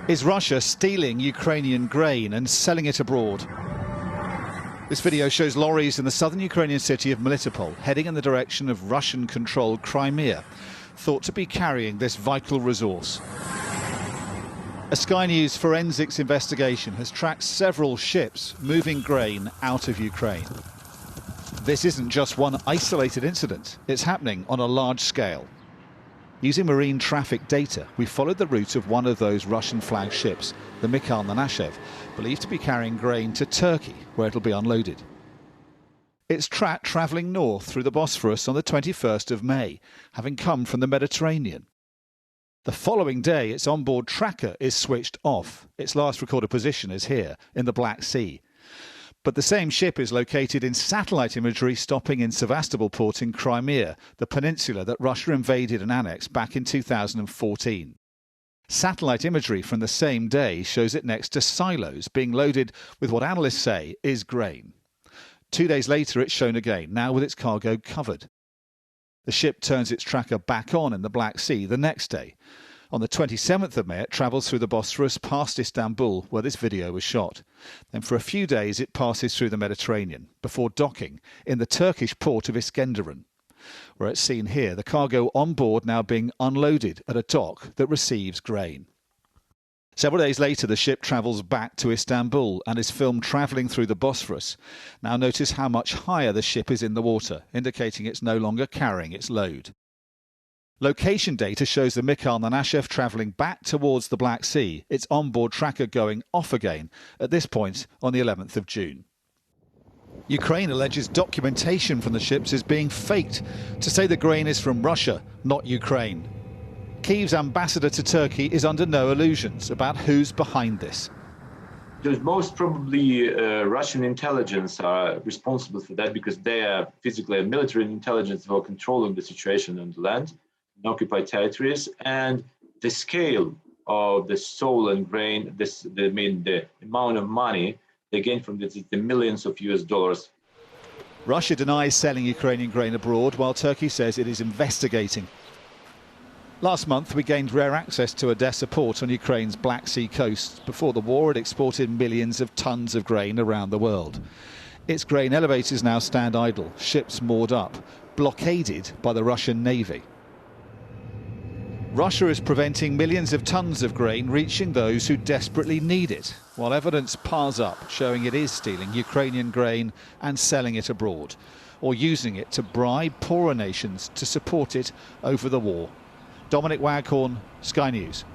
Is Russia stealing Ukrainian grain and selling it abroad? This video shows lorries in the southern Ukrainian city of Melitopol heading in the direction of Russian-controlled Crimea, thought to be carrying this vital resource. A Sky News forensics investigation has tracked several ships moving grain out of Ukraine. This isn't just one isolated incident, it's happening on a large scale. Using marine traffic data, we followed the route of one of those Russian-flagged ships, the Mikhail Nanashev, believed to be carrying grain to Turkey, where it'll be unloaded. It's travelling north through the Bosphorus on the 21st of May, having come from the Mediterranean. The following day, its onboard tracker is switched off. Its last recorded position is here, in the Black Sea. But the same ship is located in satellite imagery stopping in Sevastopol port in Crimea, the peninsula that Russia invaded and annexed back in 2014. Satellite imagery from the same day shows it next to silos being loaded with what analysts say is grain. 2 days later it's shown again, now with its cargo covered. The ship turns its tracker back on in the Black Sea the next day. On the 27th of May, it travels through the Bosphorus past Istanbul, where this video was shot. Then for a few days, it passes through the Mediterranean, before docking in the Turkish port of Iskenderun, where it's seen here, the cargo on board now being unloaded at a dock that receives grain. Several days later, the ship travels back to Istanbul and is filmed travelling through the Bosphorus. Now notice how much higher the ship is in the water, indicating it's no longer carrying its load. Location data shows the Mikhail Nanashev travelling back towards the Black Sea, its onboard tracker going off again, at this point on the 11th of June. Ukraine alleges documentation from the ships is being faked to say the grain is from Russia, not Ukraine. Kyiv's ambassador to Turkey is under no illusions about who's behind this. There's most probably Russian intelligence are responsible for that, because they are physically and military intelligence for controlling the situation on the land, in occupied territories, and the scale of the stolen grain, the amount of money they gain from this is the millions of US dollars. Russia denies selling Ukrainian grain abroad, while Turkey says it is investigating. Last month, we gained rare access to Odessa port on Ukraine's Black Sea coast. Before the war, it exported millions of tons of grain around the world. Its grain elevators now stand idle, ships moored up, blockaded by the Russian Navy. Russia is preventing millions of tons of grain reaching those who desperately need it, while evidence piles up showing it is stealing Ukrainian grain and selling it abroad, or using it to bribe poorer nations to support it over the war. Dominic Waghorn, Sky News.